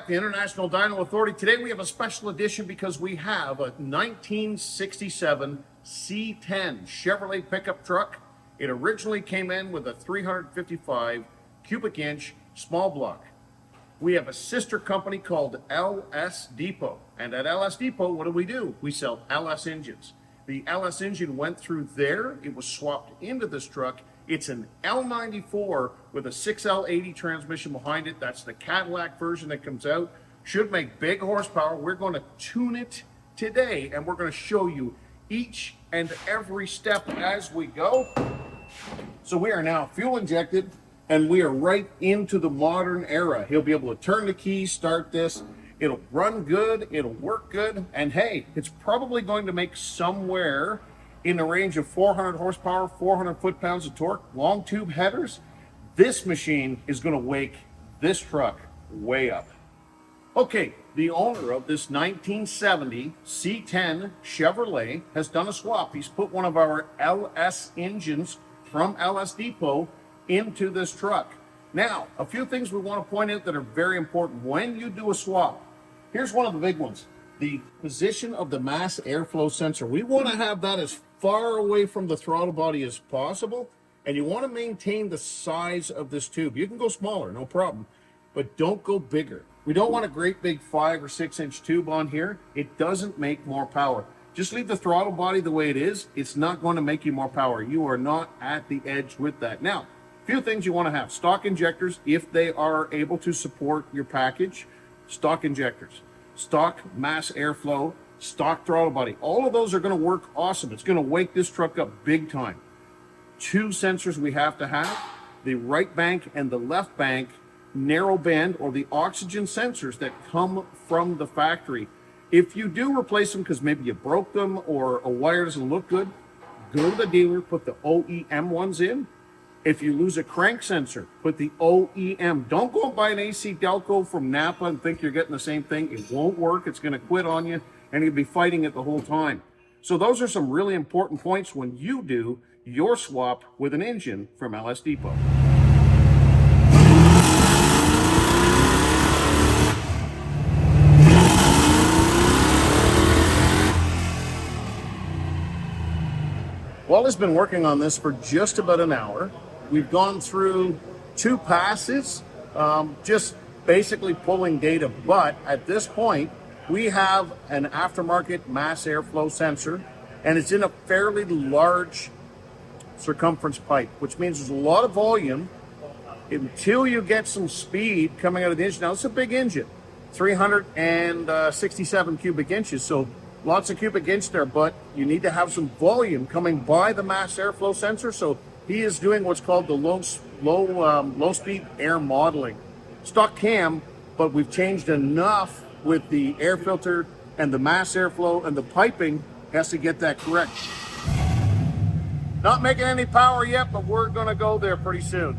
back, the International Dyno Authority. Today we have a special edition because we have a 1967 C10 Chevrolet pickup truck. It originally came in with a 355 cubic inch small block. We have a sister company called LS Depot. And at LS Depot, what do? We sell LS engines. The LS engine went through there. It was swapped into this truck. It's an L94 with a 6L80 transmission behind it. That's the Cadillac version that comes out. Should make big horsepower. We're going to tune it today, and we're going to show you each and every step as we go. So we are now fuel injected, and we are right into the modern era. He'll be able to turn the key, start this. It'll run good, it'll work good, and hey, it's probably going to make somewhere in the range of 400 horsepower, 400 foot-pounds of torque, long tube headers. This machine is going to wake this truck way up. Okay, the owner of this 1970 C10 Chevrolet has done a swap. He's put one of our LS engines from LS Depot into this truck. Now, a few things we want to point out that are very important when you do a swap. Here's one of the big ones. The position of the mass airflow sensor. We want to have that as far away from the throttle body as possible, and you want to maintain the size of this tube. You can go smaller, no problem, but don't go bigger. We don't want a great big 5 or 6 inch tube on here. It doesn't make more power. Just leave the throttle body the way it is. It's not going to make you more power. You are not at the edge with that. Now, a few things you want to have. Stock injectors, if they are able to support your package. Stock injectors, stock mass airflow, stock throttle body. All of those are going to work awesome. It's going to wake this truck up big time. 2 sensors we have to have, the right bank and the left bank narrow band, or the oxygen sensors that come from the factory. If you do replace them because maybe you broke them or a wire doesn't look good, go to the dealer, put the OEM ones in. If you lose a crank sensor, put the OEM. Don't go and buy an AC Delco from Napa and think you're getting the same thing. It won't work. It's going to quit on you, and you'll be fighting it the whole time. So those are some really important points when you do your swap with an engine from LS Depot. Wally's been working on this for just about an hour. We've gone through 2 passes, just basically pulling data, but at this point, we have an aftermarket mass airflow sensor, and it's in a fairly large circumference pipe, which means there's a lot of volume until you get some speed coming out of the engine. Now, it's a big engine, 367 cubic inches, so lots of cubic inch there, but you need to have some volume coming by the mass airflow sensor. So he is doing what's called the low speed air modeling. Stock cam, but we've changed enough with the air filter and the mass airflow, and the piping has to get that correct. Not making any power yet, but we're going to go there pretty soon.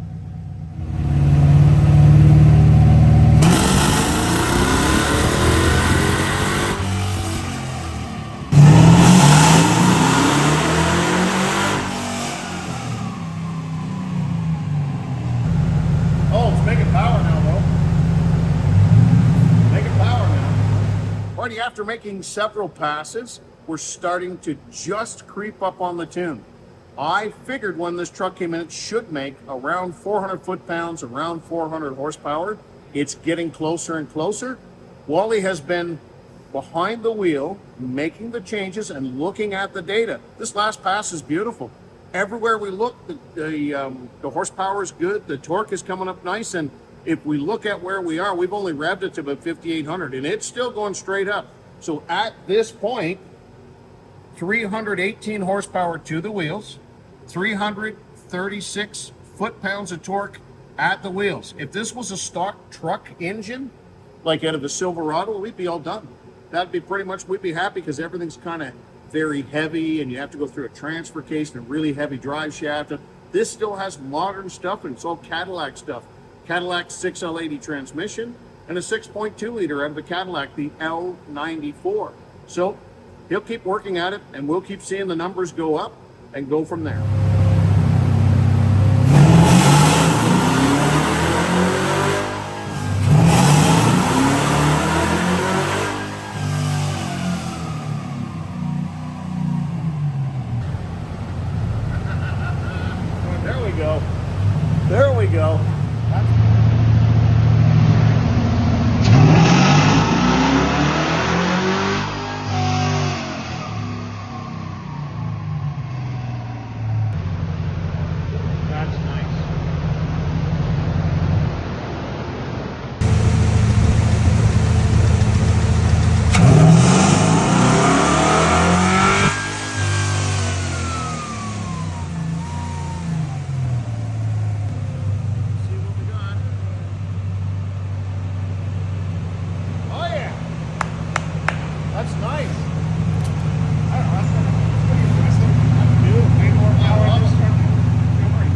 After making several passes, we're starting to just creep up on the tune. I figured when this truck came in, it should make around 400 foot-pounds, around 400 horsepower. It's getting closer and closer. Wally has been behind the wheel, making the changes and looking at the data. This last pass is beautiful. Everywhere we look, the horsepower is good, the torque is coming up nice, and if we look at where we are, we've only revved it to about 5,800, and it's still going straight up. So at this point, 318 horsepower to the wheels, 336 foot-pounds of torque at the wheels. If this was a stock truck engine, like out of a Silverado, we'd be all done. That'd be pretty much, we'd be happy, because everything's kind of very heavy, and you have to go through a transfer case and a really heavy drive shaft. This still has modern stuff, and it's all Cadillac stuff. Cadillac 6L80 transmission, and a 6.2 liter out of the Cadillac, the L94. So he'll keep working at it, and we'll keep seeing the numbers go up and go from there. go. There we go. That's nice. That's nice.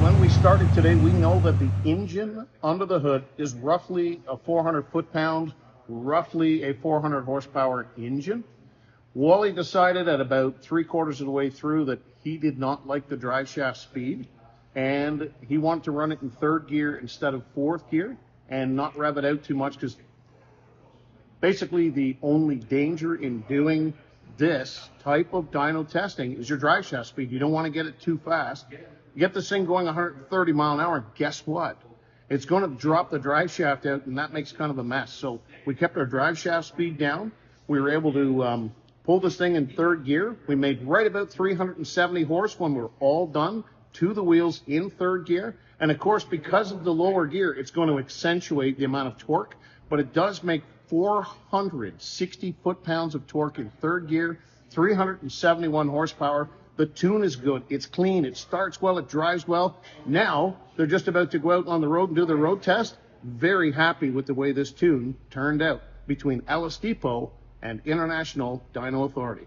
When we started today, we know that the engine under the hood is roughly a 400 foot-pound, roughly a 400 horsepower engine. Wally decided at about 3/4 of the way through that he did not like the drive shaft speed, and he wanted to run it in third gear instead of fourth gear and not rev it out too much, because basically the only danger in doing this type of dyno testing is your drive shaft speed. You don't want to get it too fast. You get this thing going 130 mile an hour, and guess what? It's going to drop the drive shaft out, and that makes kind of a mess. So we kept our drive shaft speed down. We were able to pull this thing in third gear. We made right about 370 horse when we're all done to the wheels in third gear. And of course, because of the lower gear, it's going to accentuate the amount of torque, but it does make 460 foot-pounds of torque in third gear, 371 horsepower. The tune is good. It's clean. It starts well. It drives well. Now they're just about to go out on the road and do the road test. Very happy with the way this tune turned out between Ellis Depot and International Dyno Authority.